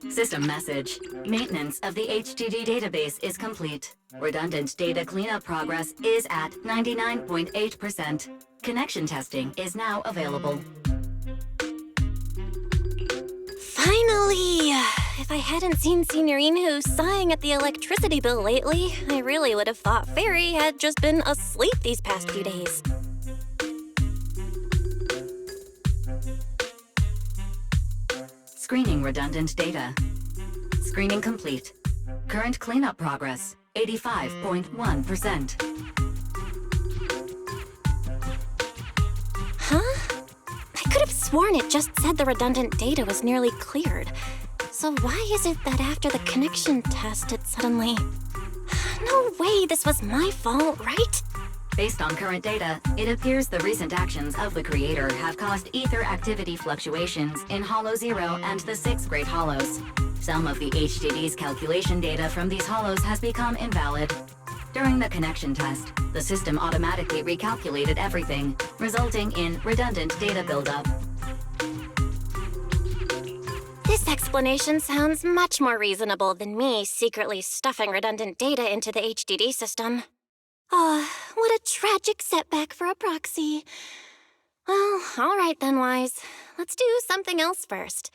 System message. Maintenance of the HDD database is complete. Redundant data cleanup progress is at 99.8%. Connection testing is now available. Finally! If I hadn't seen Signorine sighing at the electricity bill lately, I really would have thought Fairy had just been asleep these past few days. Screening redundant data. Screening complete. Current cleanup progress, 85.1%. Huh? I could have sworn it just said the redundant data was nearly cleared. So why is it that after the connection test it suddenly... No way this was my fault, right? Based on current data, it appears the recent actions of the creator have caused ether activity fluctuations in Hollow 0 and the 6th grade hollows. Some of the HDD's calculation data from these hollows has become invalid. During the connection test, the system automatically recalculated everything, resulting in redundant data buildup. This explanation sounds much more reasonable than me secretly stuffing redundant data into the HDD system. Oh, what a tragic setback for a proxy. Well, all right then, Wise. Let's do something else first.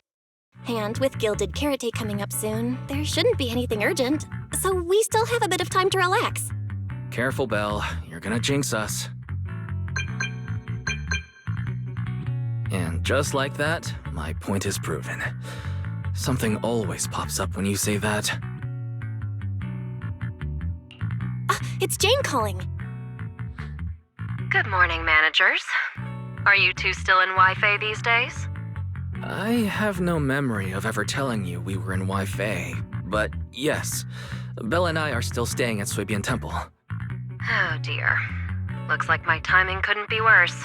And with Gilded Carrot Day coming up soon, there shouldn't be anything urgent, so we still have a bit of time to relax. Careful, Belle. You're gonna jinx us. And just like that, my point is proven. Something always pops up when you say that. It's Jane calling. Good morning, managers. Are you two still in Wi-Fi these days? I have no memory of ever telling you we were in Wi-Fi, but yes, Belle and I are still staying at Suibian Temple. Oh dear. Looks like my timing couldn't be worse.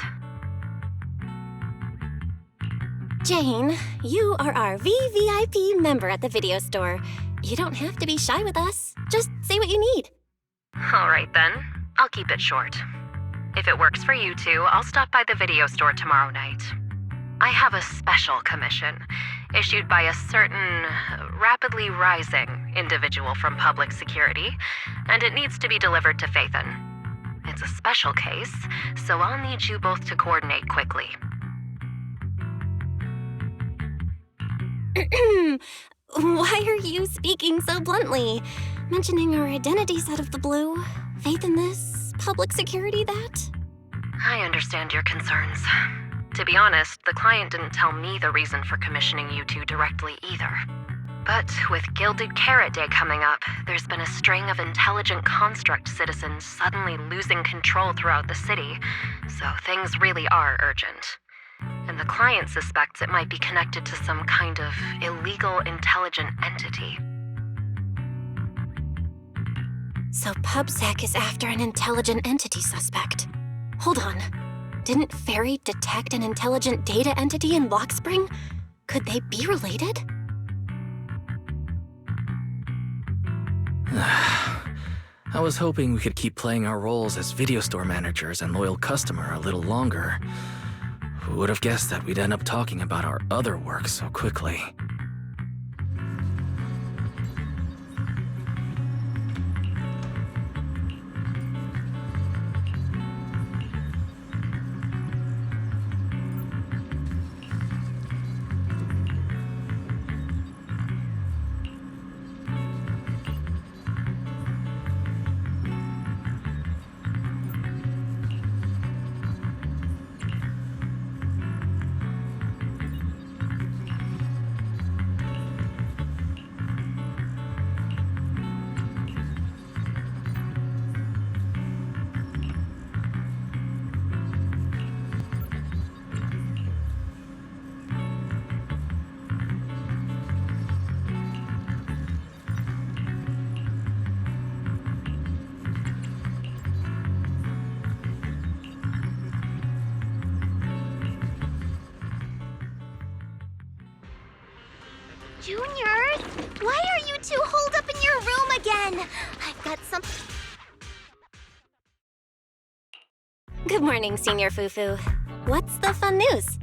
Jane, you are our VVIP member at the video store. You don't have to be shy with us. Just say what you need. All right then, I'll keep it short. If it works for you two, I'll stop by the video store tomorrow night. I have a special commission issued by a certain rapidly rising individual from public security, and it needs to be delivered to Phaethon. It's a special case, so I'll need you both to coordinate quickly. Why are you speaking so bluntly? Mentioning our identities out of the blue? Faith in this? Public security that? I understand your concerns. To be honest, the client didn't tell me the reason for commissioning you two directly either. But with Gilded Carrot Day coming up, there's been a string of intelligent construct citizens suddenly losing control throughout the city, so things really are urgent. And the client suspects it might be connected to some kind of illegal intelligent entity. So PubSec is after an intelligent entity suspect. Hold on. Didn't Fairy detect an intelligent data entity in Lockspring? Could they be related? I was hoping we could keep playing our roles as video store managers and loyal customer a little longer. Who would have guessed that we'd end up talking about our other work so quickly? Juniors, why are you two holed up in your room again? I've got some... Good morning, Senior Fufu. What's the fun news?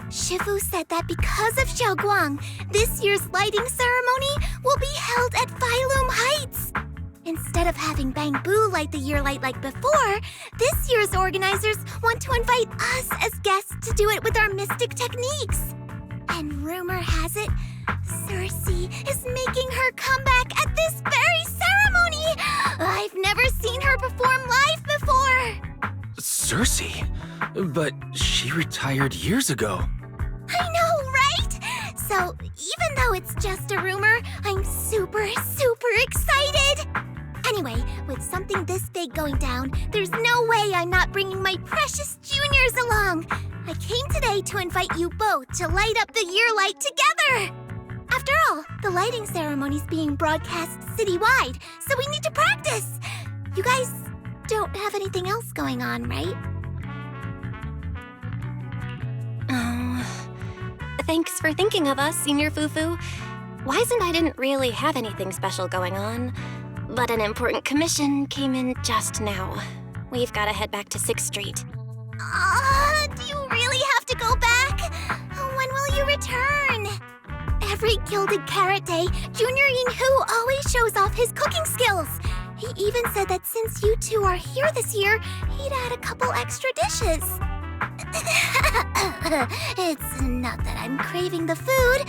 Shifu said that because of Xiaoguang, this year's lighting ceremony will be held at Phylum Heights. Instead of having Bangbu light the year light like before, this year's organizers want to invite us as guests to do it with our mystic techniques. And rumor has it, Cersei is making her comeback at this very ceremony! I've never seen her perform live before! Cersei? But she retired years ago. I know, right? So, even though it's just a rumor, I'm super excited! Anyway, with something this big going down, there's no way I'm not bringing my precious juniors along! I came today to invite you both to light up the year light together! After all, the lighting ceremony's being broadcast citywide, so we need to practice! You guys don't have anything else going on, right? Oh, thanks for thinking of us, Senior Fufu. Wise and I didn't really have anything special going on, but an important commission came in just now. We've got to head back to 6th Street. Do you really have to go back? When will you return? Every Gilded Carrot Day, Junior Yinhu always shows off his cooking skills. He even said that since you two are here this year, he'd add a couple extra dishes. It's not that I'm craving the food.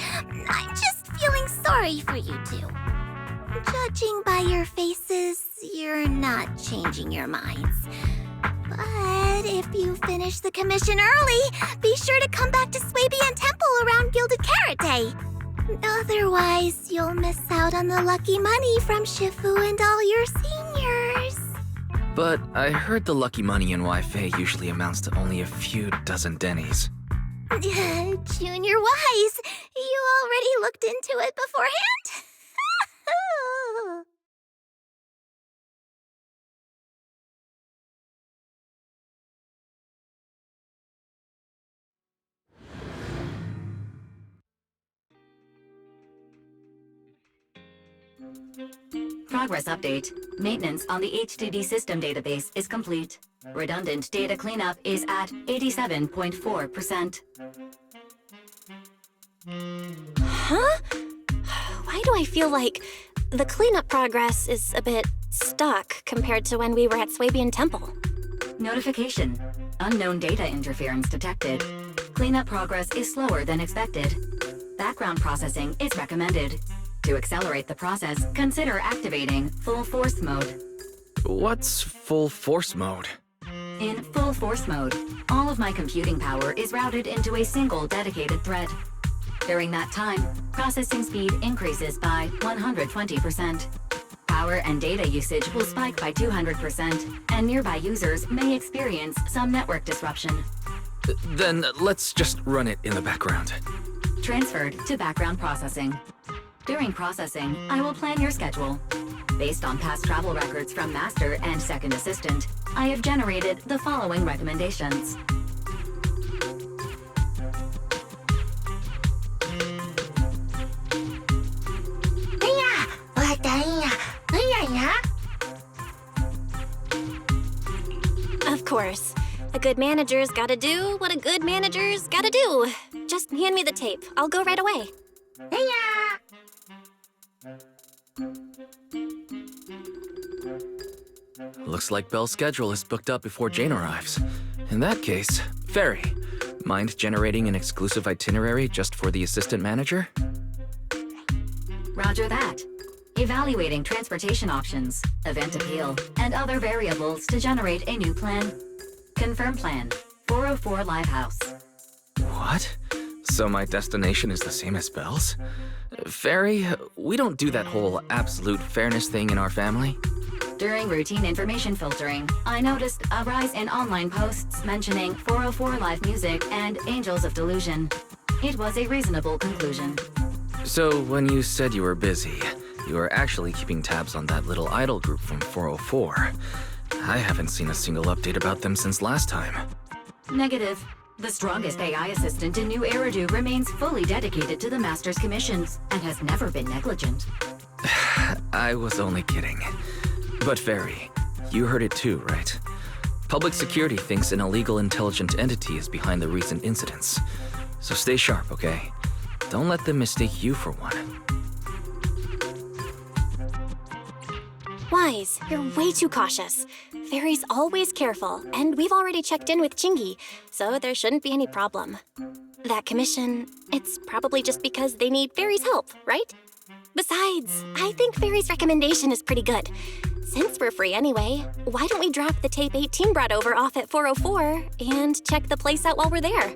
I'm just feeling sorry for you two. Judging by your faces, you're not changing your minds. But if you finish the commission early, be sure to come back to Swabian Temple around Gilded Carrot Day. Otherwise, you'll miss out on the lucky money from Shifu and all your seniors. But I heard the lucky money in Wi-Fi usually amounts to only a few dozen dennies. Junior Wise, you already looked into it beforehand? Progress update. Maintenance on the HDD system database is complete. Redundant data cleanup is at 87.4%. Huh? Why do I feel like the cleanup progress is a bit stuck compared to when we were at Swabian Temple? Notification. Unknown data interference detected. Cleanup progress is slower than expected. Background processing is recommended. To accelerate the process, consider activating full force mode. What's full force mode? In full force mode, all of my computing power is routed into a single dedicated thread. During that time, processing speed increases by 120%. Power and data usage will spike by 200%, and nearby users may experience some network disruption. Then let's just run it in the background. Transferred to background processing. During processing, I will plan your schedule. Based on past travel records from Master and Second Assistant, I have generated the following recommendations. Of course. A good manager's gotta do what a good manager's gotta do. Just hand me the tape. I'll go right away. Looks like Belle's schedule is booked up before Jane arrives. In that case, Fairy, mind generating an exclusive itinerary just for the assistant manager? Roger that. Evaluating transportation options, event appeal, and other variables to generate a new plan. Confirm plan. 404 Live House. What? So my destination is the same as Belle's? Fairy, we don't do that whole absolute fairness thing in our family. During routine information filtering, I noticed a rise in online posts mentioning 404 Live Music and Angels of Delusion. It was a reasonable conclusion. So when you said you were busy, you were actually keeping tabs on that little idol group from 404. I haven't seen a single update about them since last time. Negative. The strongest AI assistant in New Eridu remains fully dedicated to the Master's commissions and has never been negligent. I was only kidding. But Fairy, you heard it too, right? Public security thinks an illegal intelligent entity is behind the recent incidents. So stay sharp, okay? Don't let them mistake you for one. Wise, you're way too cautious. Fairy's always careful, and we've already checked in with Chingy, so there shouldn't be any problem. That commission, it's probably just because they need Fairy's help, right? Besides, I think Fairy's recommendation is pretty good. Since we're free anyway, why don't we drop the tape 18 brought over off at 404 and check the place out while we're there?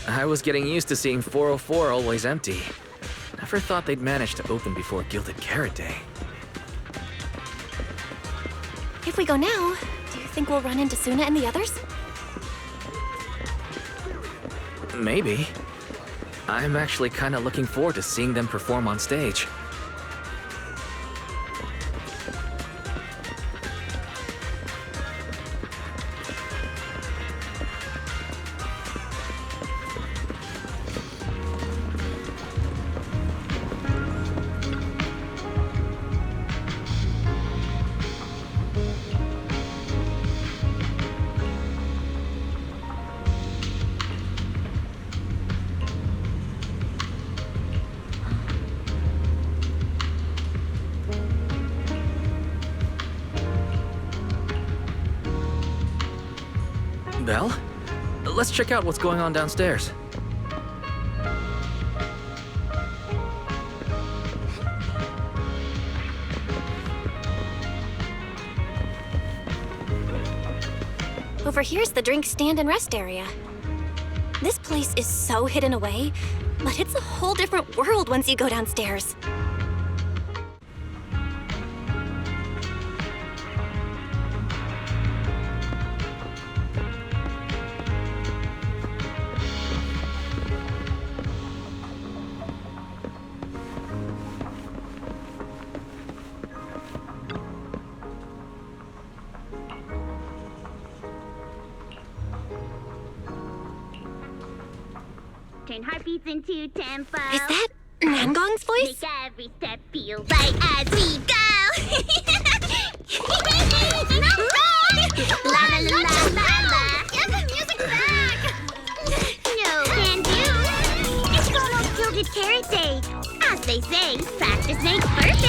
I was getting used to seeing 404 always empty. Never thought they'd manage to open before Gilded Carrot Day. If we go now, do you think we'll run into Suna and the others? Maybe. I'm actually kind of looking forward to seeing them perform on stage. Belle? Let's check out what's going on downstairs. Over here's the drink stand and rest area. This place is so hidden away, but it's a whole different world once you go downstairs. Turn heartbeats into tempo. Is that Nangong's voice? Make every step feel right as we go. No, la la la la la la. Give the music back. No can do. It's almost Gilded Carrot Day. As they say, practice makes perfect.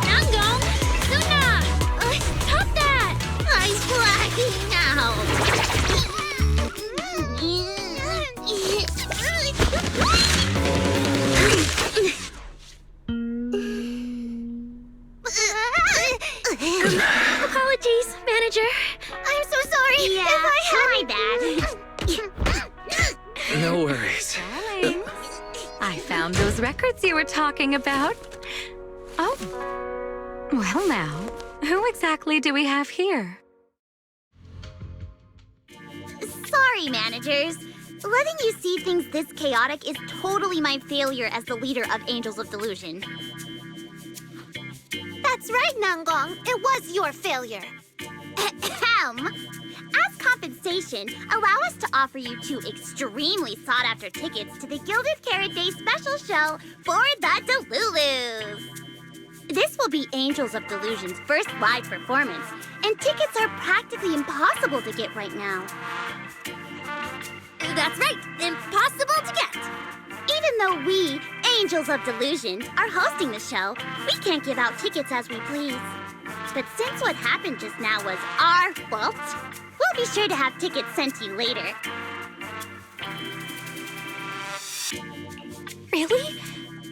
Nangong, Suna, stop that! I'm blacking out. Apologies, manager. I'm so sorry. Yeah, my bad. No worries. Darling, I found those records you were talking about. Oh. Well now, who exactly do we have here? Sorry, managers. Letting you see things this chaotic is totally my failure as the leader of Angels of Delusion. That's right, Nangong. It was your failure. Ahem. As compensation, allow us to offer you 2 extremely sought-after tickets to the Gilded Carrot Day special show for the Delulus. This will be Angels of Delusion's first live performance, and tickets are practically impossible to get right now. That's right, impossible to get. Even though we, Angels of Delusion, are hosting the show, we can't give out tickets as we please. But since what happened just now was our fault, we'll be sure to have tickets sent to you later. Really?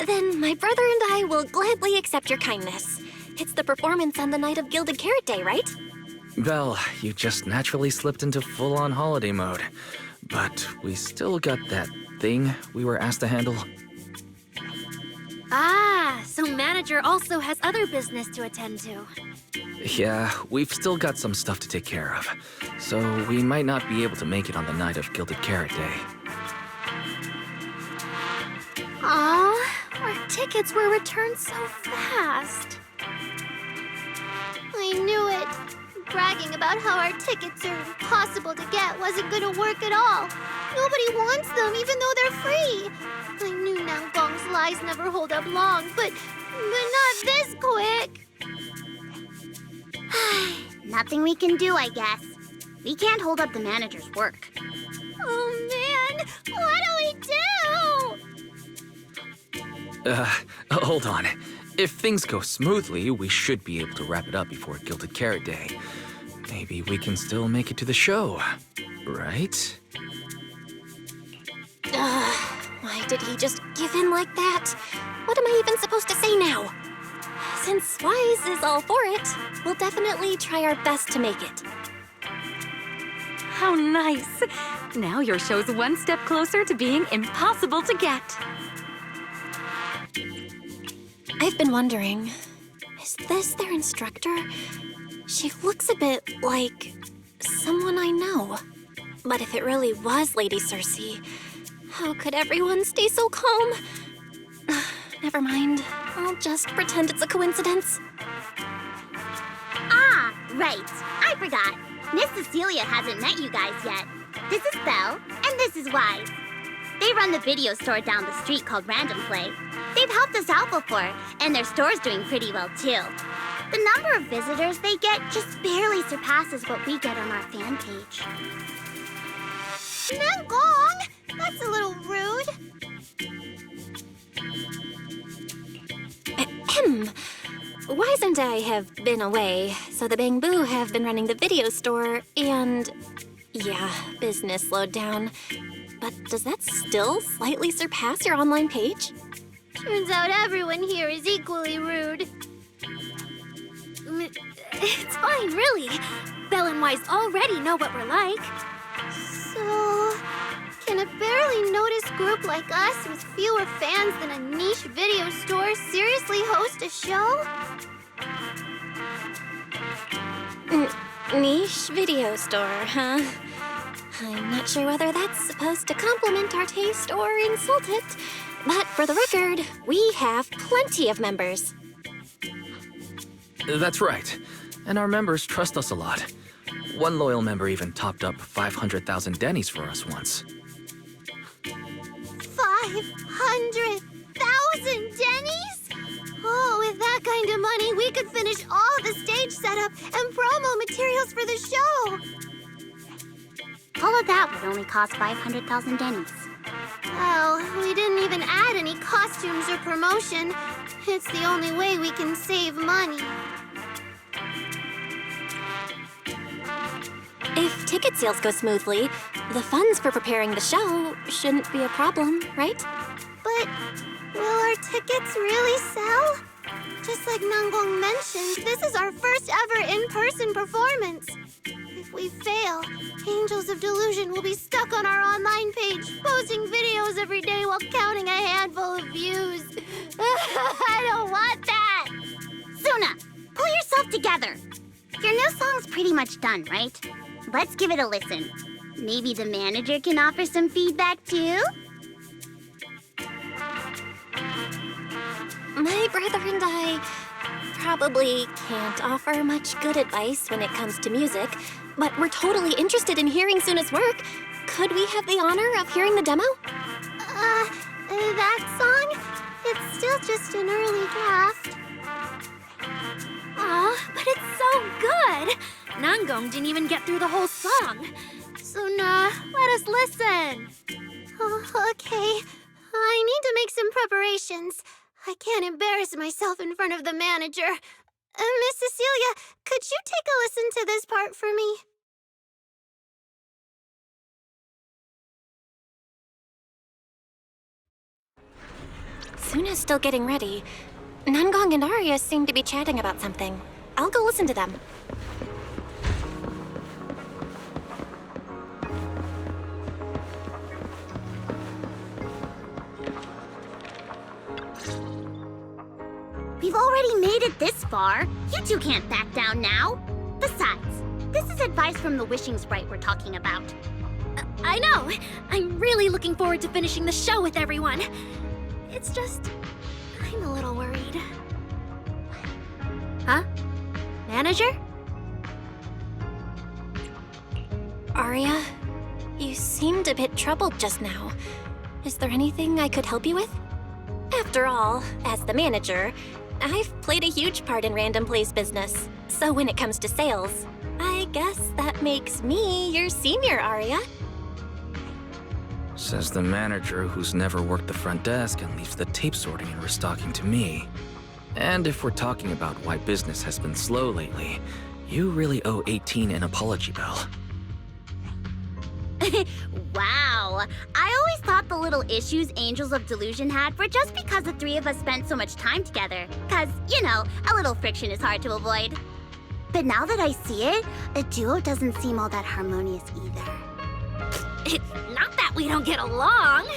Then my brother and I will gladly accept your kindness. It's the performance on the night of Gilded Carrot Day, right? Belle, you just naturally slipped into full-on holiday mode. But we still got that thing we were asked to handle. Ah, so manager also has other business to attend to. Yeah, we've still got some stuff to take care of. So we might not be able to make it on the night of Gilded Carrot Day. Aw, our tickets were returned so fast. I knew it. bragging about how our tickets are impossible to get wasn't gonna work at all. Nobody wants them, even though they're free. I knew Nanggong's lies never hold up long, but not this quick. Nothing we can do, I guess. We can't hold up the manager's work. Oh man, what do we do? Hold on. If things go smoothly, we should be able to wrap it up before Gilded Carrot Day. Maybe we can still make it to the show, right? Why did he just give in like that? What am I even supposed to say now? Since Wise is all for it, we'll definitely try our best to make it. How nice! Now your show's one step closer to being impossible to get. I've been wondering, is this their instructor? She looks a bit like someone I know. But if it really was Lady Cersei, how could everyone stay so calm? Never mind. I'll just pretend it's a coincidence. Ah, right. I forgot. Miss Cecilia hasn't met you guys yet. This is Belle, and this is Wise. They run the video store down the street called Random Play. They've helped us out before, and their store's doing pretty well too. The number of visitors they get just barely surpasses what we get on our fan page. Nanggong! That's a little rude. Ahem. Wise and I have been away, so the Bamboo have been running the video store, and yeah, business slowed down. But does that still slightly surpass your online page? Turns out everyone here is equally rude. It's fine, really. Belle and Wise already know what we're like. So, can a barely noticed group like us with fewer fans than a niche video store seriously host a show? Niche video store, huh? I'm not sure whether that's supposed to compliment our taste or insult it. But for the record, we have plenty of members. That's right. And our members trust us a lot. One loyal member even topped up 500,000 Denny's for us once. 500,000 Denny's? Oh, with that kind of money, we could finish all the stage setup and promo materials for the show. All of that would only cost 500,000 Denny's. Well, we didn't even add any costumes or promotion. It's the only way we can save money. If ticket sales go smoothly, the funds for preparing the show shouldn't be a problem, right? But will our tickets really sell? Just like Nanggong mentioned, this is our first ever in-person performance. If we fail, Angels of Delusion will be stuck on our online page, posting videos every day while counting a handful of views. I don't want that! Suna, pull yourself together. Your new song's pretty much done, right? Let's give it a listen. Maybe the manager can offer some feedback too? My brother and I probably can't offer much good advice when it comes to music, but we're totally interested in hearing Suna's work. Could we have the honor of hearing the demo? That song? It's still just an early draft. Aw, but it's so good! Nanggong didn't even get through the whole song. Suna, let us listen. Oh, okay. I need to make some preparations. I can't embarrass myself in front of the manager. Miss Cecilia, could you take a listen to this part for me? Suna's still getting ready. Nanggong and Arya seem to be chatting about something. I'll go listen to them. We've already made it this far. You two can't back down now. Besides, this is advice from the wishing sprite we're talking about. I know! I'm really looking forward to finishing the show with everyone. It's just, I'm a little worried. Huh? Manager? Arya, you seemed a bit troubled just now. Is there anything I could help you with? After all, as the manager, I've played a huge part in Random Play's business. So when it comes to sales, I guess that makes me your senior, Arya. Says the manager who's never worked the front desk and leaves the tape sorting and restocking to me. And if we're talking about why business has been slow lately, you really owe 18 an apology, Belle. Wow. I always thought the little issues Angels of Delusion had were just because the three of us spent so much time together. Cause, you know, a little friction is hard to avoid. But now that I see it, a duo doesn't seem all that harmonious either. It's not that we don't get along.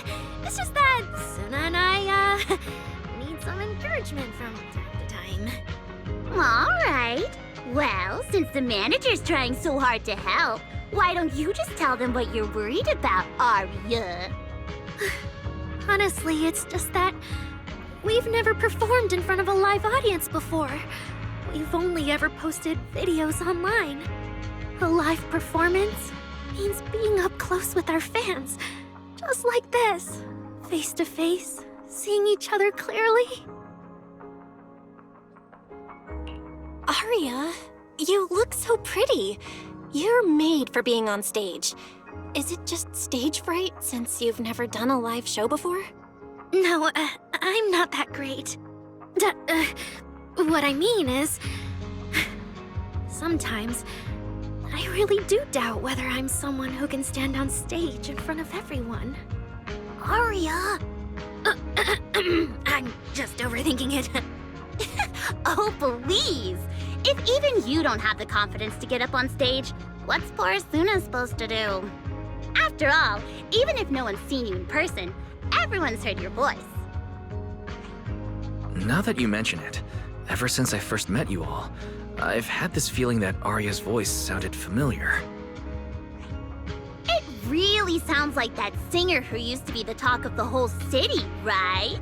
It's just that Suna and I, need some encouragement from time to time. Alright. Well, since the manager's trying so hard to help, why don't you just tell them what you're worried about, Arya? Honestly, it's just that we've never performed in front of a live audience before. We've only ever posted videos online. A live performance means being up close with our fans, just like this, face to face, seeing each other clearly. Arya, you look so pretty. You're made for being on stage. Is it just stage fright since you've never done a live show before? No, I'm not that great. What I mean is, sometimes I really do doubt whether I'm someone who can stand on stage in front of everyone. Arya! I'm just overthinking it. Oh, please! If even you don't have the confidence to get up on stage, what's poor Suna supposed to do? After all, even if no one's seen you in person, everyone's heard your voice. Now that you mention it, ever since I first met you all, I've had this feeling that Arya's voice sounded familiar. It really sounds like that singer who used to be the talk of the whole city, right?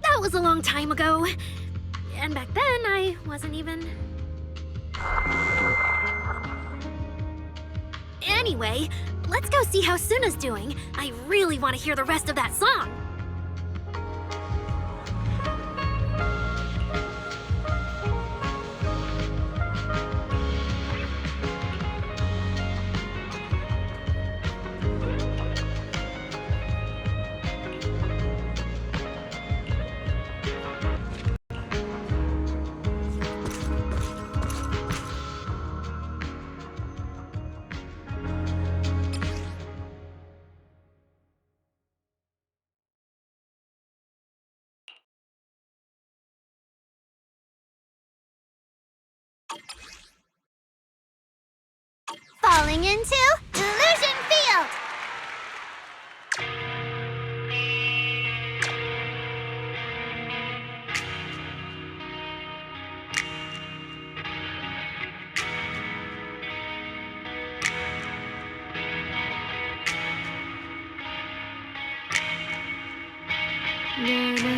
That was a long time ago. And back then, I wasn't even... Anyway, let's go see how Suna's doing. I really want to hear the rest of that song. Falling into Delusion Field! Na, na,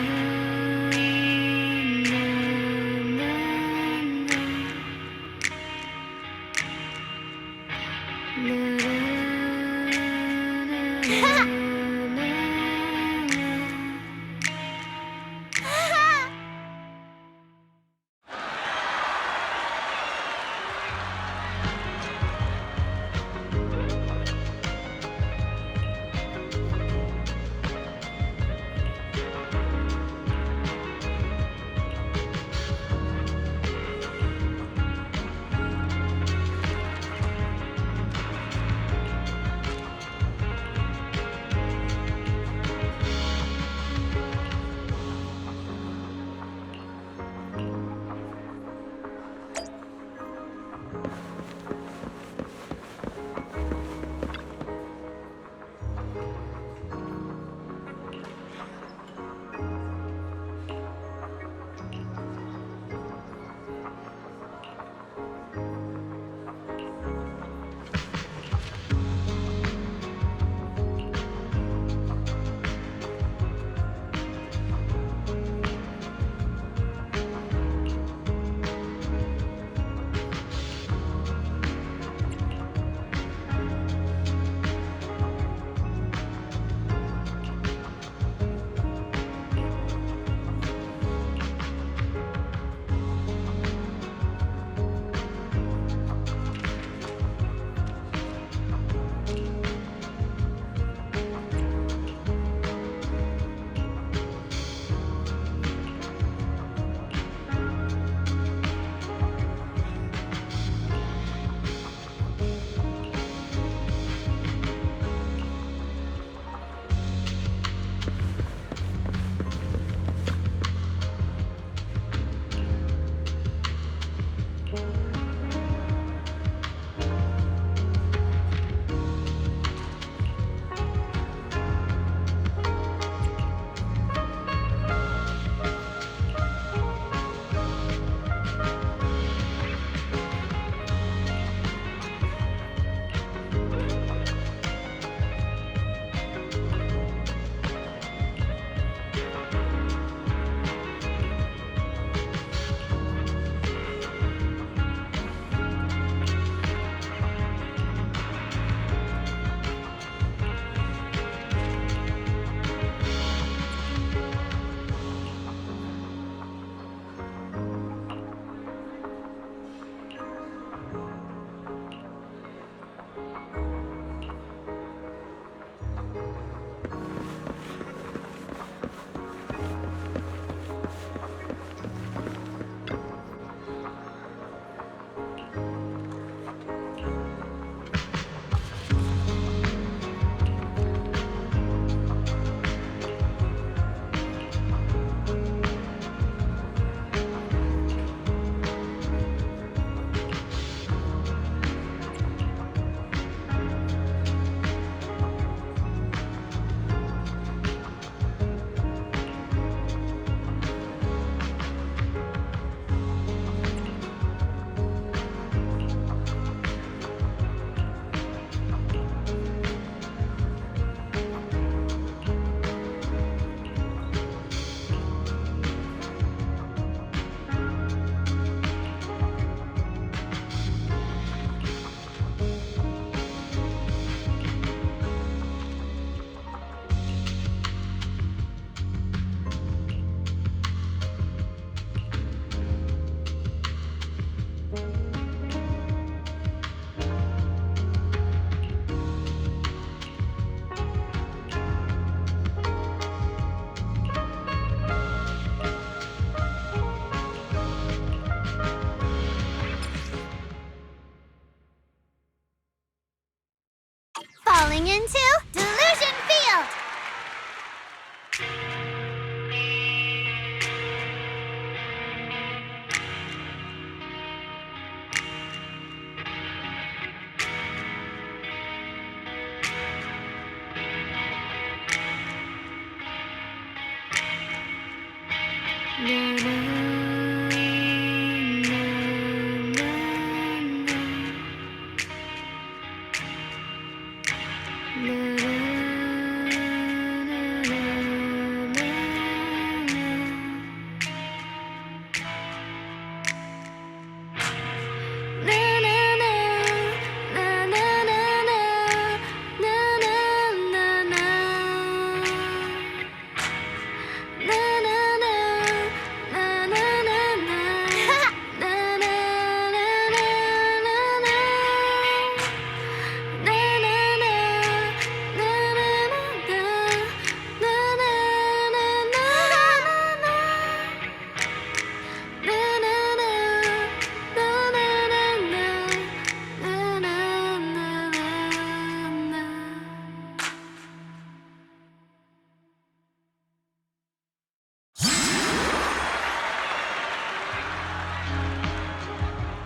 Stepping into Delusion Field!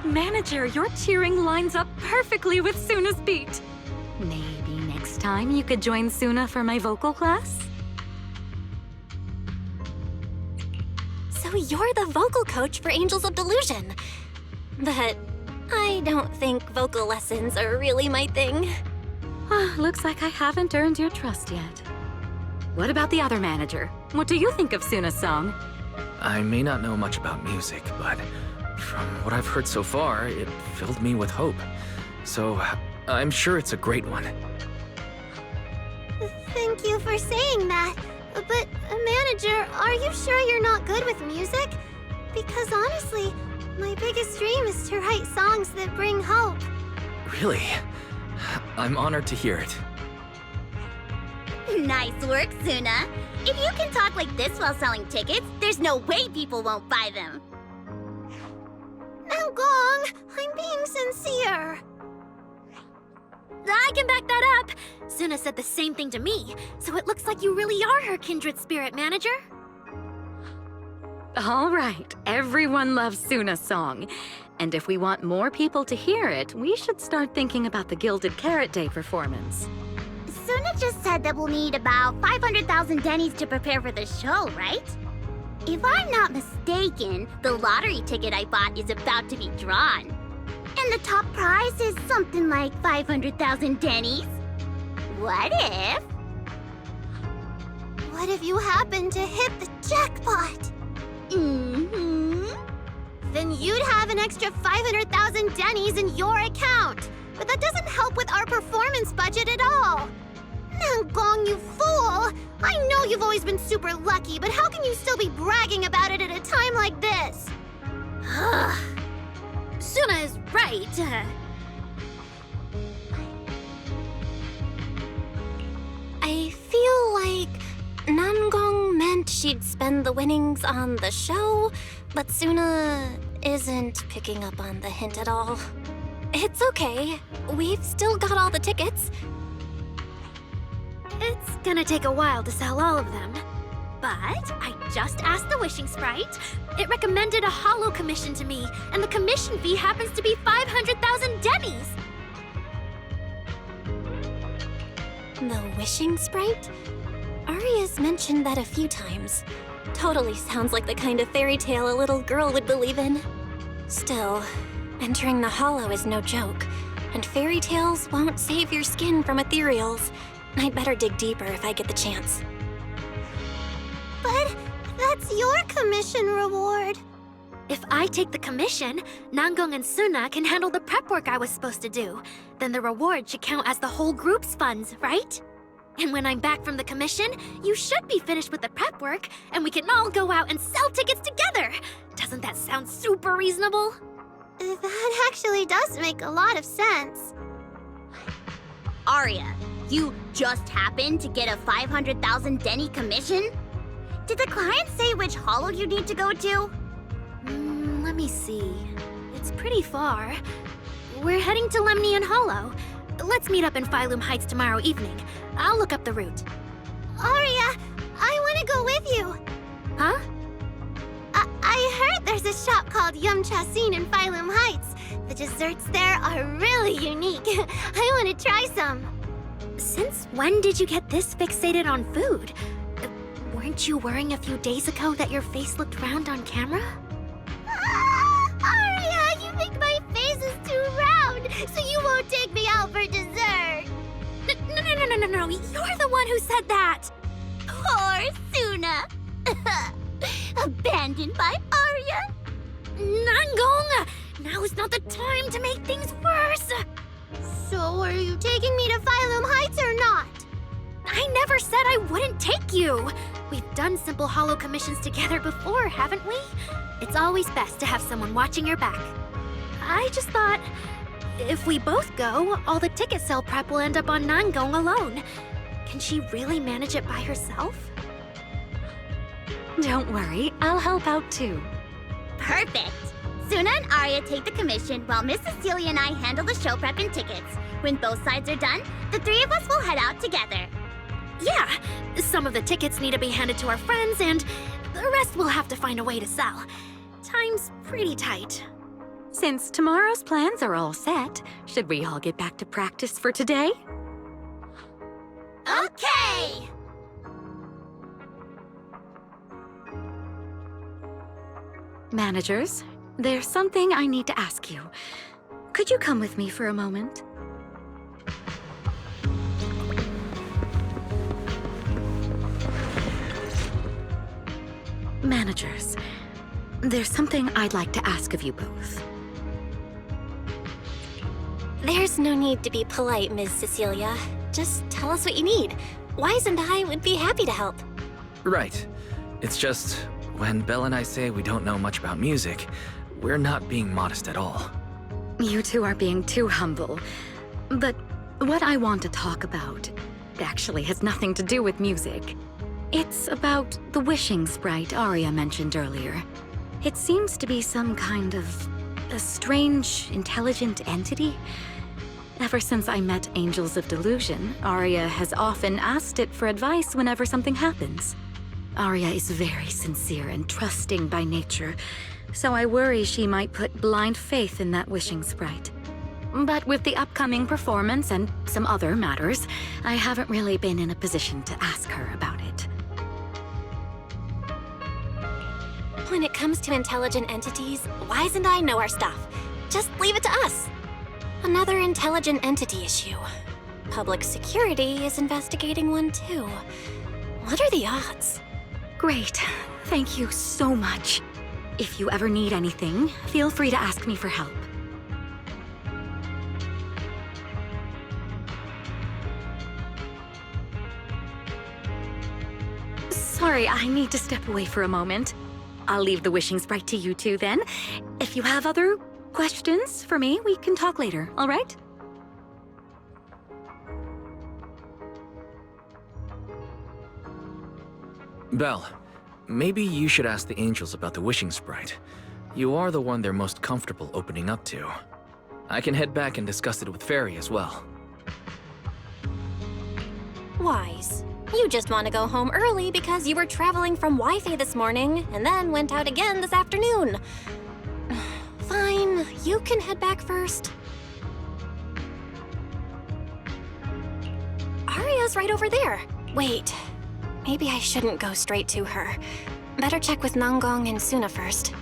Manager, your cheering lines up perfectly with Suna's beat. Maybe next time you could join Suna for my vocal class? So you're the vocal coach for Angels of Delusion. But I don't think vocal lessons are really my thing. Looks like I haven't earned your trust yet. What about the other manager? What do you think of Suna's song? I may not know much about music, but from what I've heard so far, it filled me with hope. So, I'm sure it's a great one. Thank you for saying that. But, manager, are you sure you're not good with music? Because honestly, my biggest dream is to write songs that bring hope. Really? I'm honored to hear it. Nice work, Suna. If you can talk like this while selling tickets, there's no way people won't buy them. Now, Gong, I'm being sincere. I can back that up. Suna said the same thing to me, so it looks like you really are her kindred spirit, manager. All right, everyone loves Suna's song. And if we want more people to hear it, we should start thinking about the Gilded Carrot Day performance. Suna just said that we'll need about 500,000 Dennies to prepare for the show, right? If I'm not mistaken, the lottery ticket I bought is about to be drawn. And the top prize is something like 500,000 Dennies. What if? What if you happen to hit the jackpot? Then you'd have an extra 500,000 Dennies in your account. But that doesn't help with our performance budget at all. Now, Gong, you fool! I know you've always been super lucky, but how can you still be bragging about it at a time like this? Suna is right. I feel like Namgong meant she'd spend the winnings on the show, but Suna isn't picking up on the hint at all. It's okay. We've still got all the tickets. It's gonna take a while to sell all of them. But I just asked the Wishing Sprite. It recommended a holo commission to me, and the commission fee happens to be 500,000 Dennies. The Wishing Sprite? Aria's mentioned that a few times. Totally sounds like the kind of fairy tale a little girl would believe in. Still, entering the holo is no joke, and fairy tales won't save your skin from ethereals. I'd better dig deeper if I get the chance. But that's your commission reward. If I take the commission, Namgong and Suna can handle the prep work I was supposed to do. Then the reward should count as the whole group's funds, right? And when I'm back from the commission, you should be finished with the prep work, and we can all go out and sell tickets together. Doesn't that sound super reasonable? That actually does make a lot of sense. Aria, you just happened to get a 500,000 Denny commission? Did the client say which holo you need to go to? Let me see. It's pretty far. We're heading to Lemnian Hollow. Let's meet up in Phylum Heights tomorrow evening. I'll look up the route. Aria, I want to go with you. Huh? I heard there's a shop called Yum Chasin in Phylum Heights. The desserts there are really unique. I want to try some. Since when did you get this fixated on food? Weren't you worrying a few days ago that your face looked round on camera? Aria, you think my face is too round, so you won't take me out for dessert. No, you're the one who said that! Poor Suna. Abandoned by Aria? Nangong! Now is not the time to make things worse! So are you taking me to Phylum Heights or not? I never said I wouldn't take you! We've done simple holo commissions together before, haven't we? It's always best to have someone watching your back. I just thought, if we both go, all the ticket sale prep will end up on Nangong alone. Can she really manage it by herself? Don't worry, I'll help out too. Perfect! Suna and Aria take the commission while Miss Cecilia and I handle the show prep and tickets. When both sides are done, the three of us will head out together. Yeah, some of the tickets need to be handed to our friends, and the rest we'll have to find a way to sell. Time's pretty tight. Since tomorrow's plans are all set, should we all get back to practice for today? Okay! Managers, there's something I need to ask you. Could you come with me for a moment? Managers, there's something I'd like to ask of you both. There's no need to be polite, Ms. Cecilia. Just tell us what you need. Wise and I would be happy to help. Right. It's just, when Belle and I say we don't know much about music, we're not being modest at all. You two are being too humble. But what I want to talk about actually has nothing to do with music. It's about the wishing sprite Aria mentioned earlier. It seems to be some kind of a strange, intelligent entity. Ever since I met Angels of Delusion, Aria has often asked it for advice whenever something happens. Aria is very sincere and trusting by nature, so I worry she might put blind faith in that wishing sprite. But with the upcoming performance and some other matters, I haven't really been in a position to ask her about it. When it comes to intelligent entities, Wise and I know our stuff. Just leave it to us. Another intelligent entity issue. Public security is investigating one too. What are the odds? Great. Thank you so much. If you ever need anything, feel free to ask me for help. Sorry, I need to step away for a moment. I'll leave the wishing sprite to you two then. If you have other questions for me, we can talk later, all right? Belle, maybe you should ask the angels about the wishing sprite. You are the one they're most comfortable opening up to. I can head back and discuss it with Fairy as well. Wise, you just want to go home early because you were traveling from Wi-Fi this morning and then went out again this afternoon. Fine, you can head back first. Aria's right over there. Wait, maybe I shouldn't go straight to her. Better check with Nangong and Suna first.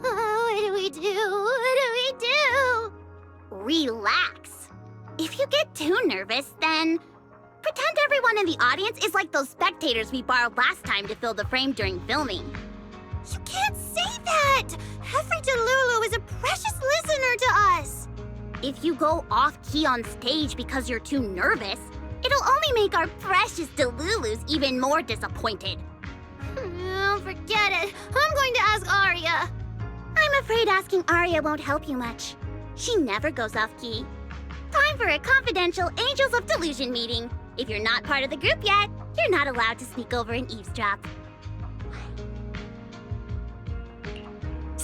What do we do? What do we do? Relax. If you get too nervous, then pretend everyone in the audience is like those spectators we borrowed last time to fill the frame during filming. You can't say that! Every Delulu is a precious listener to us! If you go off-key on stage because you're too nervous, it'll only make our precious Delulus even more disappointed. Oh, forget it. I'm going to ask Aria. I'm afraid asking Aria won't help you much. She never goes off-key. Time for a confidential Angels of Delusion meeting. If you're not part of the group yet, you're not allowed to sneak over and eavesdrop.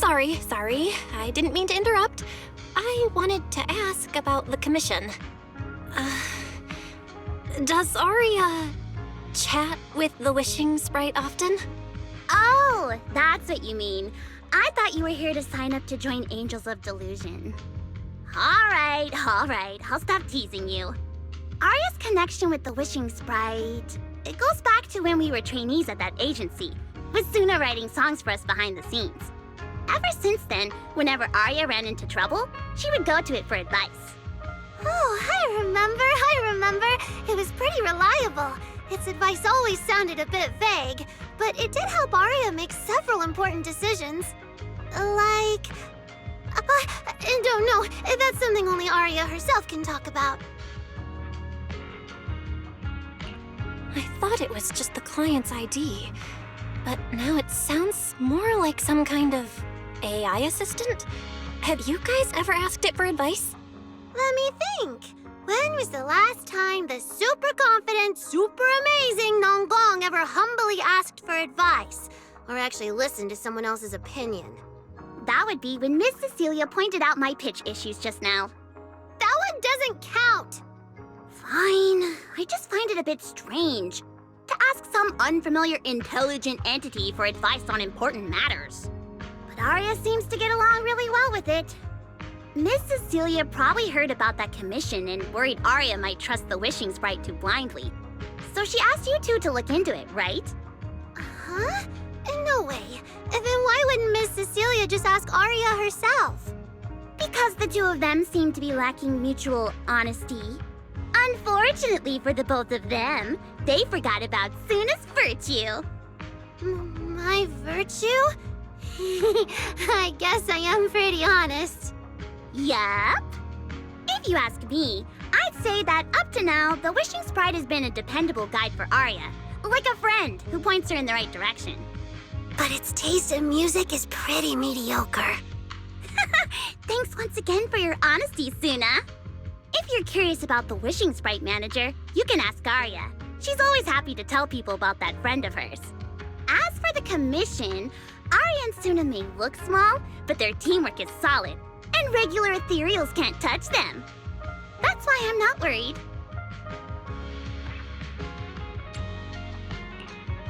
Sorry. I didn't mean to interrupt. I wanted to ask about the commission. Does Aria chat with the wishing sprite often? Oh, that's what you mean. I thought you were here to sign up to join Angels of Delusion. All right. I'll stop teasing you. Aria's connection with the wishing sprite, it goes back to when we were trainees at that agency, with Suna writing songs for us behind the scenes. Ever since then, whenever Aria ran into trouble, she would go to it for advice. Oh, I remember. It was pretty reliable. Its advice always sounded a bit vague, but it did help Aria make several important decisions. Like... I don't know. That's something only Aria herself can talk about. I thought it was just the client's ID, but now it sounds more like some kind of AI assistant? Have you guys ever asked it for advice? Let me think. When was the last time the super confident, super amazing Nonggong ever humbly asked for advice? Or actually listened to someone else's opinion? That would be when Miss Cecilia pointed out my pitch issues just now. That one doesn't count! Fine. I just find it a bit strange to ask some unfamiliar intelligent entity for advice on important matters. But Aria seems to get along really well with it. Miss Cecilia probably heard about that commission and worried Aria might trust the wishing sprite too blindly. So she asked you two to look into it, right? Huh? No way. Then why wouldn't Miss Cecilia just ask Aria herself? Because the two of them seem to be lacking mutual honesty. Unfortunately for the both of them, they forgot about Suna's virtue. My virtue? I guess I am pretty honest. Yup. If you ask me, I'd say that up to now, the wishing sprite has been a dependable guide for Aria, like a friend who points her in the right direction. But its taste in music is pretty mediocre. Thanks once again for your honesty, Suna. If you're curious about the wishing sprite manager, you can ask Aria. She's always happy to tell people about that friend of hers. As for the commission, Aria and Suna may look small, but their teamwork is solid, and regular ethereals can't touch them. That's why I'm not worried.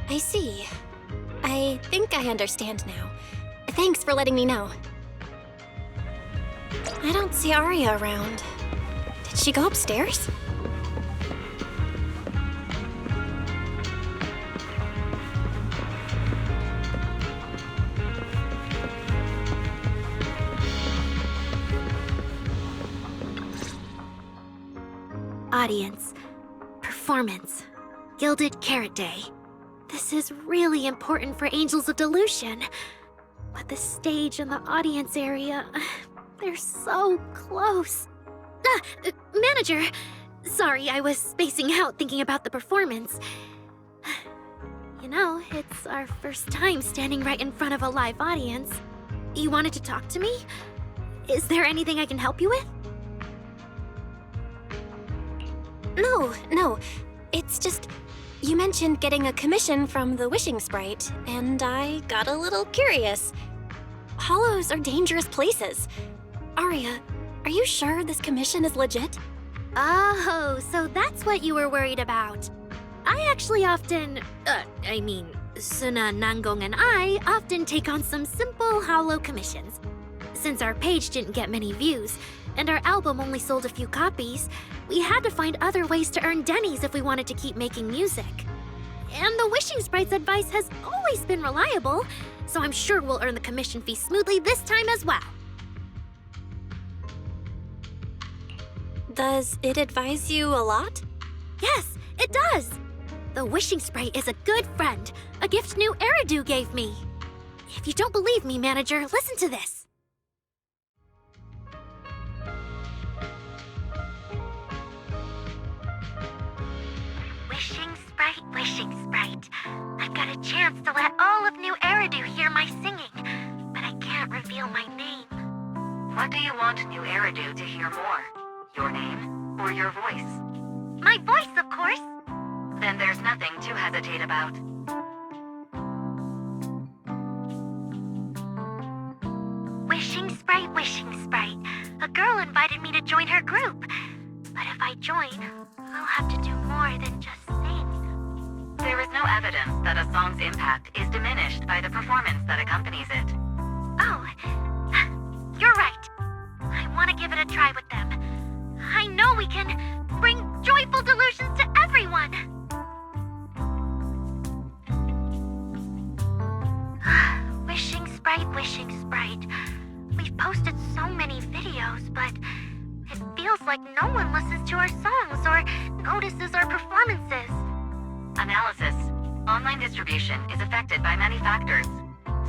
I see. I think I understand now. Thanks for letting me know. I don't see Aria around. Did she go upstairs? Audience. Performance. Gilded Carrot Day. This is really important for Angels of Delusion. But the stage and the audience area, they're so close. Manager! Sorry, I was spacing out thinking about the performance. You know, it's our first time standing right in front of a live audience. You wanted to talk to me? Is there anything I can help you with? No. It's just... You mentioned getting a commission from the wishing sprite, and I got a little curious. Hollows are dangerous places. Aria, are you sure this commission is legit? Oh, so that's what you were worried about. I actually often... Suna, Nangong, and I often take on some simple hollow commissions. Since our page didn't get many views, and our album only sold a few copies, we had to find other ways to earn dennies if we wanted to keep making music. And the wishing sprite's advice has always been reliable, so I'm sure we'll earn the commission fee smoothly this time as well. Does it advise you a lot? Yes, it does! The wishing sprite is a good friend, a gift new Eridu gave me. If you don't believe me, manager, listen to this. Wishing sprite. I've got a chance to let all of New Eridu hear my singing, but I can't reveal my name. What do you want New Eridu to hear more? Your name or your voice? My voice, of course. Then there's nothing to hesitate about. join her group. But if I join, I'll have to do more than just sing. There is no evidence that a song's impact is diminished by the performance that accompanies it. Oh, you're right. I want to give it a try with them. I know we can bring joyful delusions to everyone. Wishing Sprite. We've posted so many videos, but it feels like no one listens to our songs or notices our performances. Analysis. Online distribution is affected by many factors.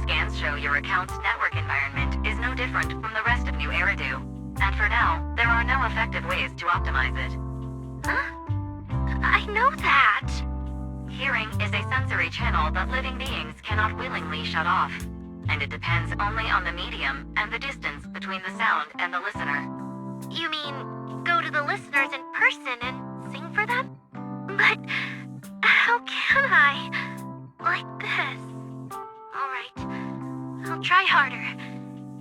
Scans show your account's network environment is no different from the rest of New Eridu. And for now, there are no effective ways to optimize it. Huh? I know that. Hearing is a sensory channel that living beings cannot willingly shut off. And it depends only on the medium and the distance between the sound and the listener. You mean go to the listeners in person and sing for them? But how can I? Like this. Alright, I'll try harder.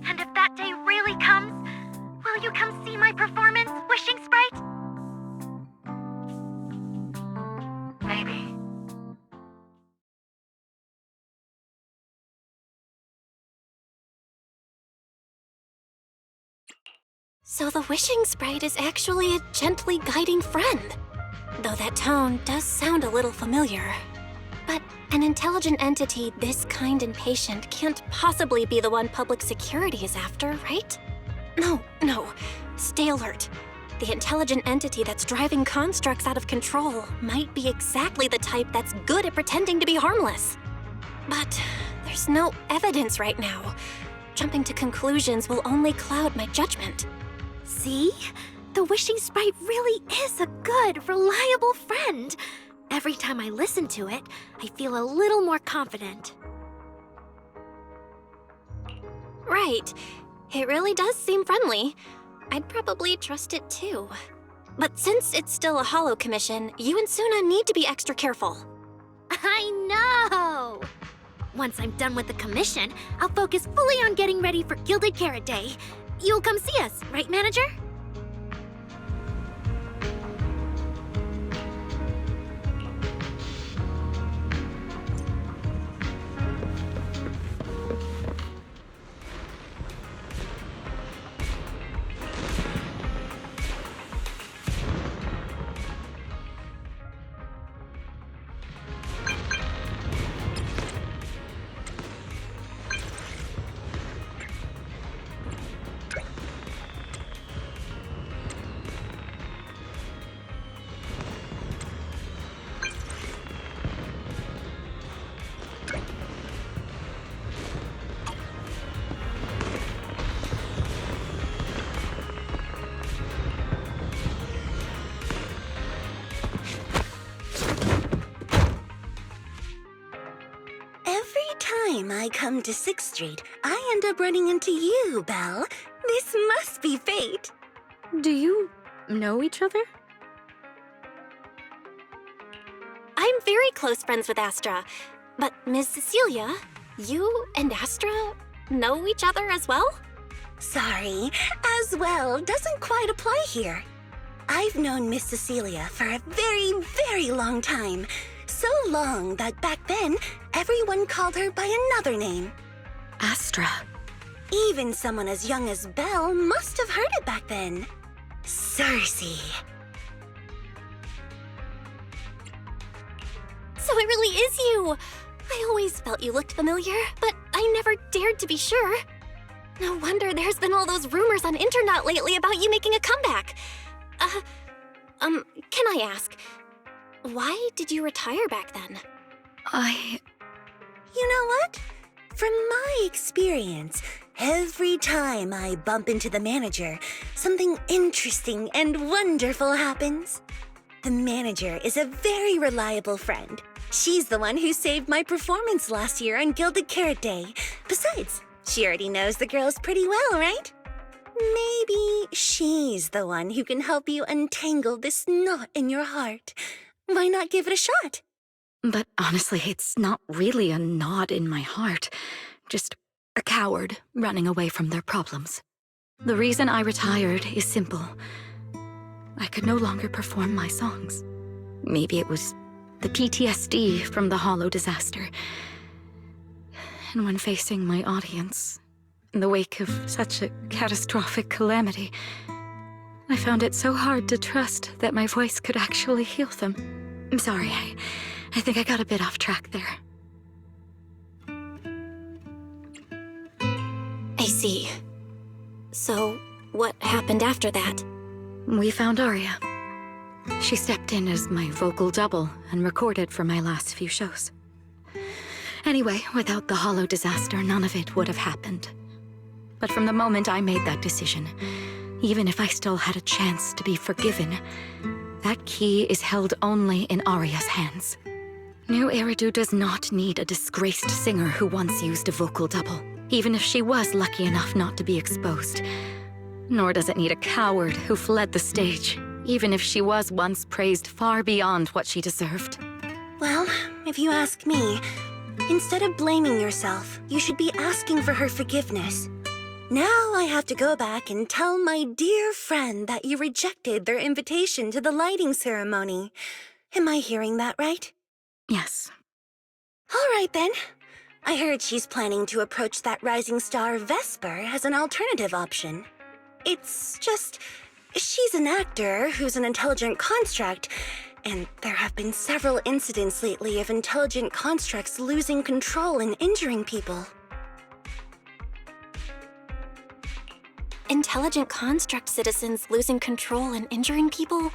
And if that day really comes, will you come see my performance, Wishing Sprite? Maybe. So the Wishing Sprite is actually a gently guiding friend. Though that tone does sound a little familiar. But an intelligent entity this kind and patient can't possibly be the one public security is after, right? No. Stay alert. The intelligent entity that's driving constructs out of control might be exactly the type that's good at pretending to be harmless. But there's no evidence right now. Jumping to conclusions will only cloud my judgment. See? The Wishing Sprite really is a good, reliable friend. Every time I listen to it, I feel a little more confident. Right. It really does seem friendly. I'd probably trust it too. But since it's still a holo commission, you and Suna need to be extra careful. I know! Once I'm done with the commission, I'll focus fully on getting ready for Gilded Carrot Day. You'll come see us, right, Manager? I come to 6th Street, I end up running into you, Belle. This must be fate. Do you know each other? I'm very close friends with Astra. But Ms. Cecilia, you and Astra know each other as well? Sorry, as well doesn't quite apply here. I've known Miss Cecilia for a very, very long time. So long that back then, everyone called her by another name. Astra. Even someone as young as Belle must have heard it back then. Cersei. So it really is you! I always felt you looked familiar, but I never dared to be sure. No wonder there's been all those rumors on internet lately about you making a comeback. Can I ask, why did you retire back then? You know what? From my experience, every time I bump into the manager, something interesting and wonderful happens. The manager is a very reliable friend. She's the one who saved my performance last year on Gilded Carrot Day. Besides, she already knows the girls pretty well, right? Maybe she's the one who can help you untangle this knot in your heart. Why not give it a shot? But honestly, it's not really a knot in my heart. Just a coward running away from their problems. The reason I retired is simple. I could no longer perform my songs. Maybe it was the PTSD from the Hollow disaster. And when facing my audience, in the wake of such a catastrophic calamity, I found it so hard to trust that my voice could actually heal them. I'm sorry, I think I got a bit off track there. I see. So, what happened after that? We found Aria. She stepped in as my vocal double and recorded for my last few shows. Anyway, without the Hollow disaster, none of it would have happened. But from the moment I made that decision, even if I still had a chance to be forgiven, that key is held only in Aria's hands. New Eridu does not need a disgraced singer who once used a vocal double, even if she was lucky enough not to be exposed. Nor does it need a coward who fled the stage, even if she was once praised far beyond what she deserved. Well, if you ask me, instead of blaming yourself, you should be asking for her forgiveness. Now I have to go back and tell my dear friend that you rejected their invitation to the lighting ceremony. Am I hearing that right? Yes. All right, then. I heard she's planning to approach that rising star Vesper as an alternative option. It's just, she's an actor who's an intelligent construct, and there have been several incidents lately of intelligent constructs losing control and injuring people. Intelligent construct citizens losing control and injuring people?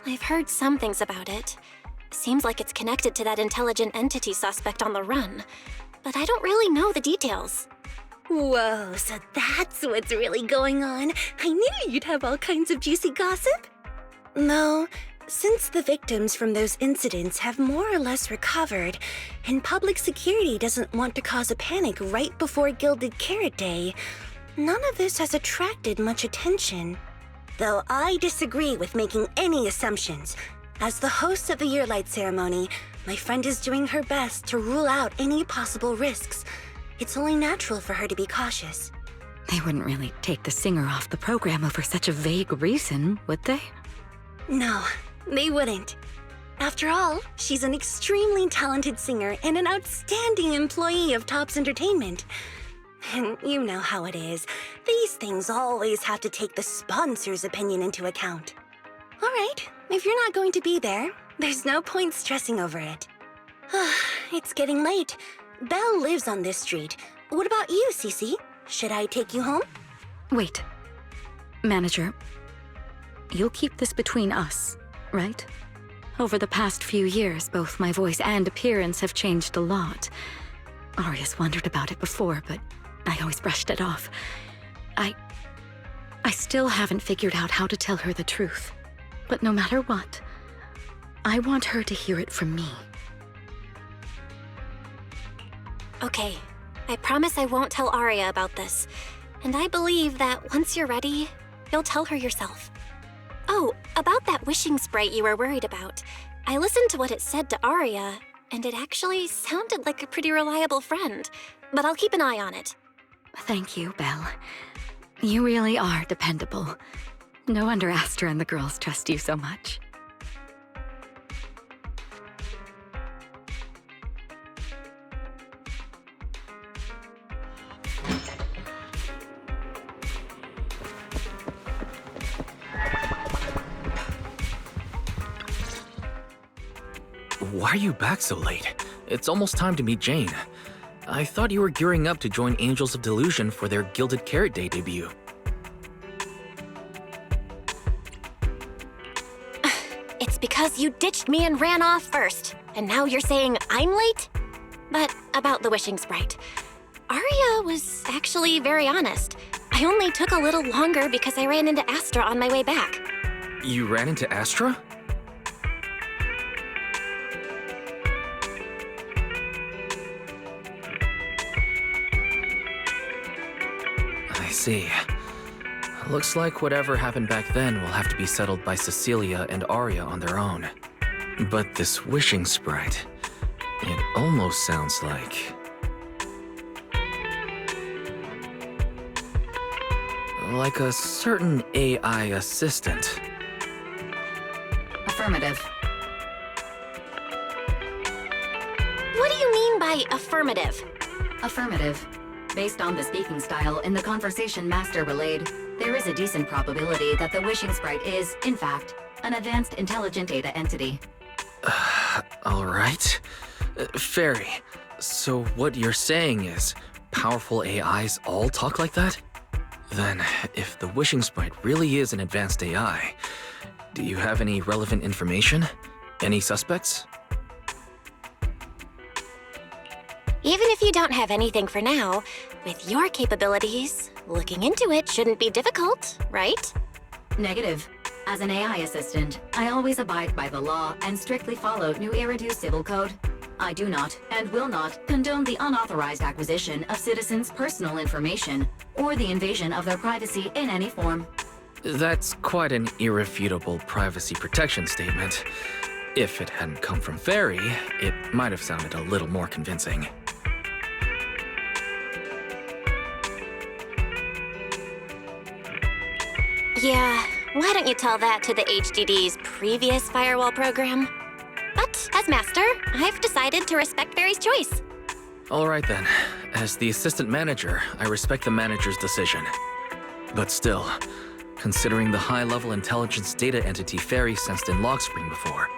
I've heard some things about it. Seems like it's connected to that intelligent entity suspect on the run, but I don't really know the details. Whoa, so that's what's really going on. I knew you'd have all kinds of juicy gossip. No, since the victims from those incidents have more or less recovered, and public security doesn't want to cause a panic right before Gilded Carrot Day, none of this has attracted much attention. Though I disagree with making any assumptions. As the host of the Yearlight ceremony, my friend is doing her best to rule out any possible risks. It's only natural for her to be cautious. They wouldn't really take the singer off the program over such a vague reason, would they? No, they wouldn't. After all, she's an extremely talented singer and an outstanding employee of Topps Entertainment. And you know how it is. These things always have to take the sponsor's opinion into account. All right, if you're not going to be there, there's no point stressing over it. It's getting late. Belle lives on this street. What about you, Cece? Should I take you home? Wait. Manager, you'll keep this between us, right? Over the past few years, both my voice and appearance have changed a lot. Aria's wondered about it before, but I always brushed it off. I still haven't figured out how to tell her the truth. But no matter what, I want her to hear it from me. Okay, I promise I won't tell Aria about this. And I believe that once you're ready, you'll tell her yourself. Oh, about that wishing sprite you were worried about. I listened to what it said to Aria, and it actually sounded like a pretty reliable friend. But I'll keep an eye on it. Thank you, Belle. You really are dependable. No wonder Astra and the girls trust you so much. Why are you back so late? It's almost time to meet Jane. I thought you were gearing up to join Angels of Delusion for their Gilded Carrot Day debut. It's because you ditched me and ran off first, and now you're saying I'm late? But about the wishing sprite. Aria was actually very honest. I only took a little longer because I ran into Astra on my way back. You ran into Astra? I see. Looks like whatever happened back then will have to be settled by Cecilia and Aria on their own. But this wishing sprite, it almost sounds like... like a certain AI assistant. Affirmative. What do you mean by affirmative? Affirmative. Based on the speaking style in the conversation Master relayed, there is a decent probability that the wishing sprite is, in fact, an advanced intelligent data entity. Alright. Fairy, so what you're saying is powerful AIs all talk like that? Then, if the wishing sprite really is an advanced AI, do you have any relevant information? Any suspects? Even if you don't have anything for now, with your capabilities, looking into it shouldn't be difficult, right? Negative. As an AI assistant, I always abide by the law and strictly follow New Eridu Civil Code. I do not, and will not, condone the unauthorized acquisition of citizens' personal information, or the invasion of their privacy in any form. That's quite an irrefutable privacy protection statement. If it hadn't come from Fairy, it might have sounded a little more convincing. Yeah, why don't you tell that to the HDD's previous firewall program? But as master, I've decided to respect Fairy's choice. Alright then. As the assistant manager, I respect the manager's decision. But still, considering the high-level intelligence data entity Fairy sensed in Logspring before,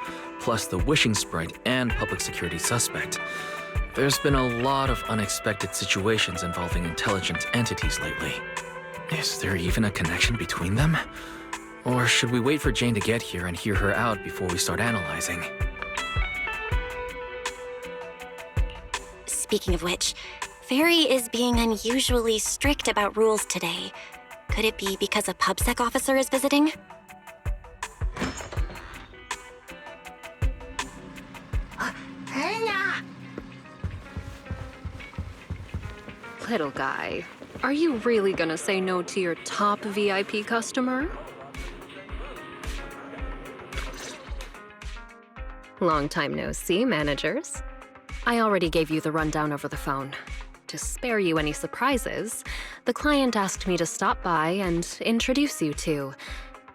plus the wishing sprite and public security suspect, there's been a lot of unexpected situations involving intelligent entities lately. Is there even a connection between them? Or should we wait for Jane to get here and hear her out before we start analyzing? Speaking of which, Fairy is being unusually strict about rules today. Could it be because a PubSec officer is visiting? Little guy, are you really gonna say no to your top VIP customer? Long time no see, managers. I already gave you the rundown over the phone. To spare you any surprises, the client asked me to stop by and introduce you to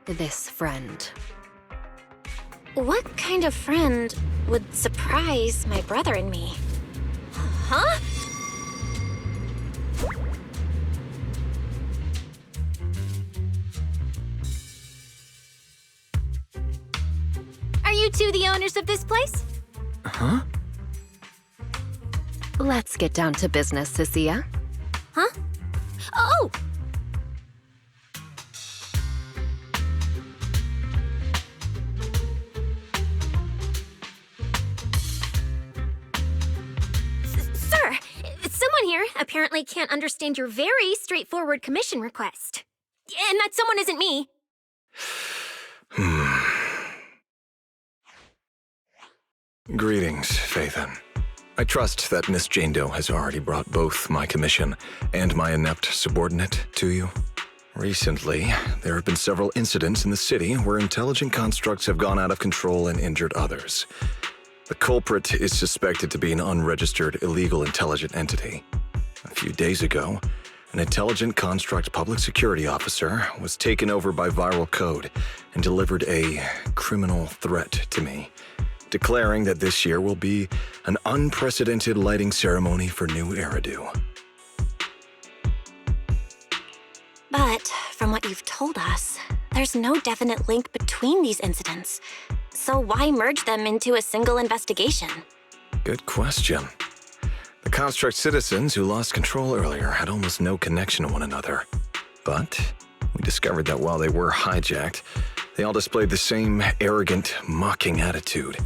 this friend. What kind of friend would surprise my brother and me? Huh? Are you two the owners of this place? Huh? Let's get down to business, Cecilia. Huh? Oh! Sir, someone here apparently can't understand your very straightforward commission request. And that someone isn't me. Greetings, Phaethon. I trust that Miss Jane Doe has already brought both my commission and my inept subordinate to you. Recently, there have been several incidents in the city where intelligent constructs have gone out of control and injured others. The culprit is suspected to be an unregistered illegal intelligent entity. A few days ago, an intelligent construct public security officer was taken over by viral code and delivered a criminal threat to me, declaring that this year will be an unprecedented lighting ceremony for New Eridu. But from what you've told us, there's no definite link between these incidents. So why merge them into a single investigation? Good question. The construct citizens who lost control earlier had almost no connection to one another. But we discovered that while they were hijacked, they all displayed the same arrogant, mocking attitude,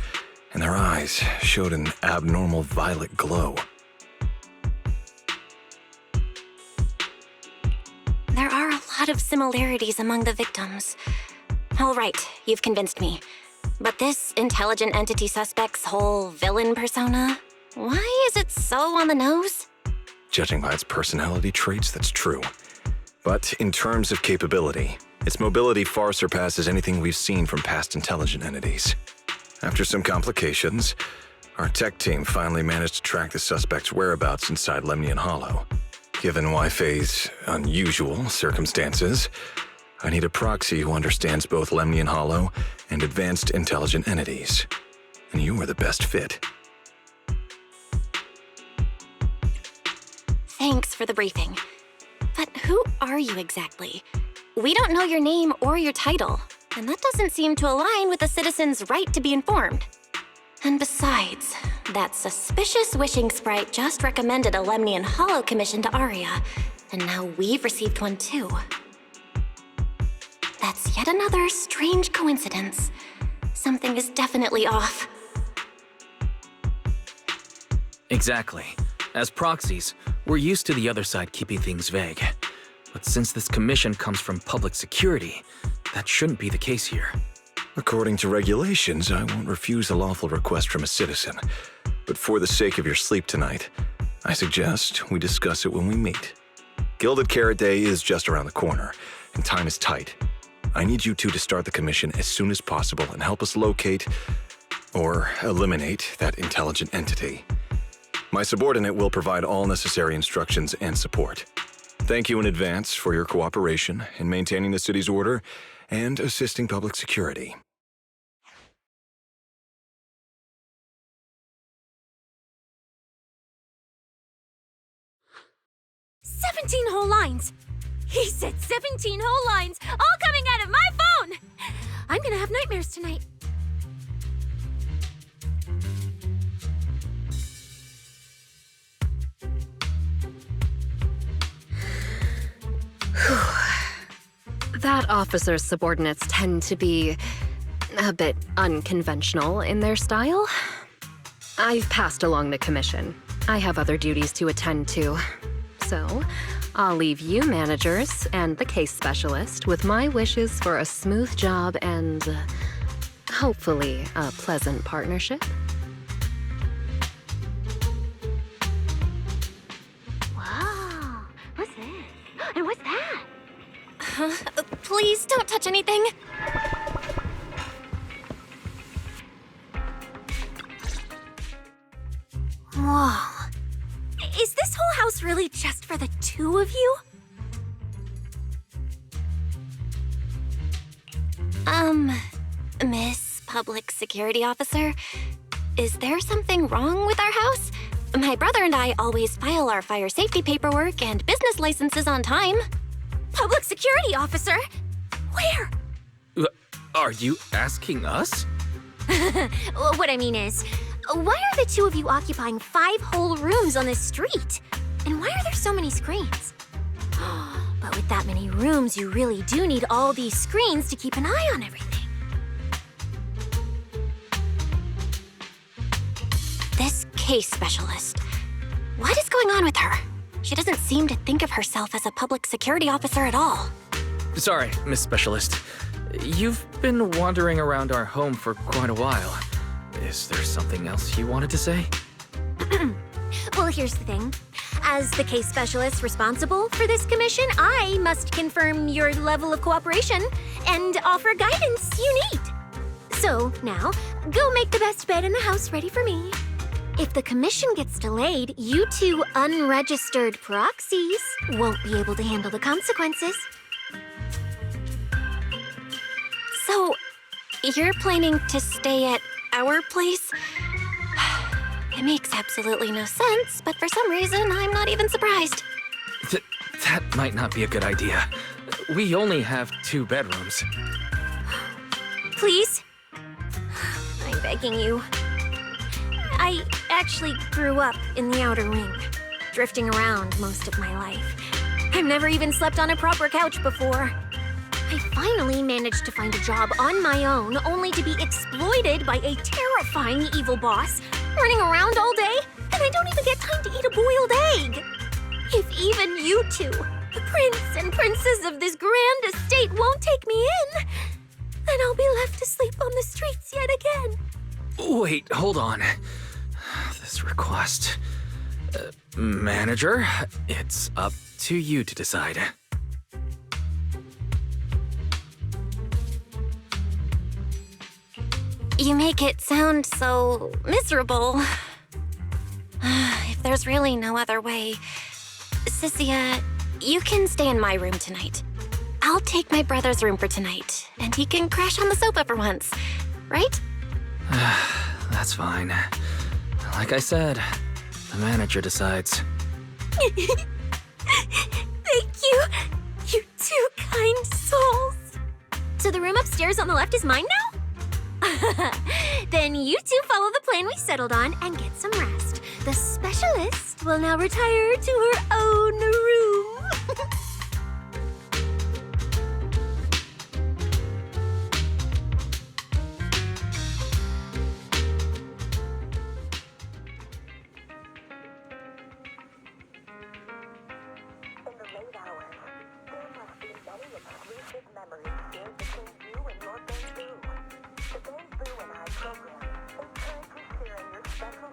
and their eyes showed an abnormal violet glow. There are a lot of similarities among the victims. All right, you've convinced me. But this intelligent entity suspect's whole villain persona, why is it so on the nose? Judging by its personality traits, that's true. But in terms of capability, its mobility far surpasses anything we've seen from past intelligent entities. After some complications, our tech team finally managed to track the suspect's whereabouts inside Lemnian Hollow. Given Wi-Fi's unusual circumstances, I need a proxy who understands both Lemnian Hollow and advanced intelligent entities. And you are the best fit. Thanks for the briefing. But who are you exactly? We don't know your name or your title, and that doesn't seem to align with a citizen's right to be informed. And besides, that suspicious wishing sprite just recommended a Lemnian Hollow commission to Aria, and now we've received one too. That's yet another strange coincidence. Something is definitely off. Exactly. As proxies, we're used to the other side keeping things vague. But since this commission comes from public security, that shouldn't be the case here. According to regulations, I won't refuse a lawful request from a citizen. But for the sake of your sleep tonight, I suggest we discuss it when we meet. Gilded Carrot Day is just around the corner, and time is tight. I need you two to start the commission as soon as possible and help us locate or eliminate that intelligent entity. My subordinate will provide all necessary instructions and support. Thank you in advance for your cooperation in maintaining the city's order and assisting public security. "17 whole lines! He said 17 whole lines, all coming out of my phone! I'm gonna have nightmares tonight." That officer's subordinates tend to be a bit unconventional in their style. I've passed along the commission. I have other duties to attend to. So, I'll leave you managers and the case specialist with my wishes for a smooth job and hopefully a pleasant partnership. Wow, what's this? And what's that? Please don't touch anything. Whoa. Is this whole house really just for the two of you? Miss Public Security Officer, is there something wrong with our house? My brother and I always file our fire safety paperwork and business licenses on time. Public Security Officer? Where? Are you asking us? What I mean is, why are the two of you occupying 5 whole rooms on this street? And why are there so many screens? But with that many rooms, you really do need all these screens to keep an eye on everything. This case specialist. What is going on with her? She doesn't seem to think of herself as a public security officer at all. Sorry, Miss Specialist. You've been wandering around our home for quite a while. Is there something else you wanted to say? Well, here's the thing. As the case specialist responsible for this commission, I must confirm your level of cooperation and offer guidance you need. So, now, go make the best bed in the house ready for me. If the commission gets delayed, you two unregistered proxies won't be able to handle the consequences. So, you're planning to stay at our place? It makes absolutely no sense, but for some reason, I'm not even surprised. That might not be a good idea. We only have 2 bedrooms. Please? I'm begging you. I actually grew up in the outer ring, drifting around most of my life. I've never even slept on a proper couch before. I finally managed to find a job on my own, only to be exploited by a terrifying evil boss, running around all day, and I don't even get time to eat a boiled egg. If even you two, the prince and princess of this grand estate, won't take me in, then I'll be left to sleep on the streets yet again. Wait, hold on. This request... Manager, it's up to you to decide. You make it sound so miserable. If there's really no other way, Cynthia, you can stay in my room tonight. I'll take my brother's room for tonight, and he can crash on the sofa for once, right? That's fine. Like I said, the manager decides. Thank you. You two kind souls. So the room upstairs on the left is mine now? Then you two follow the plan we settled on and get some rest. The specialist will now retire to her own room. The Bamboo and I program is currently sharing your special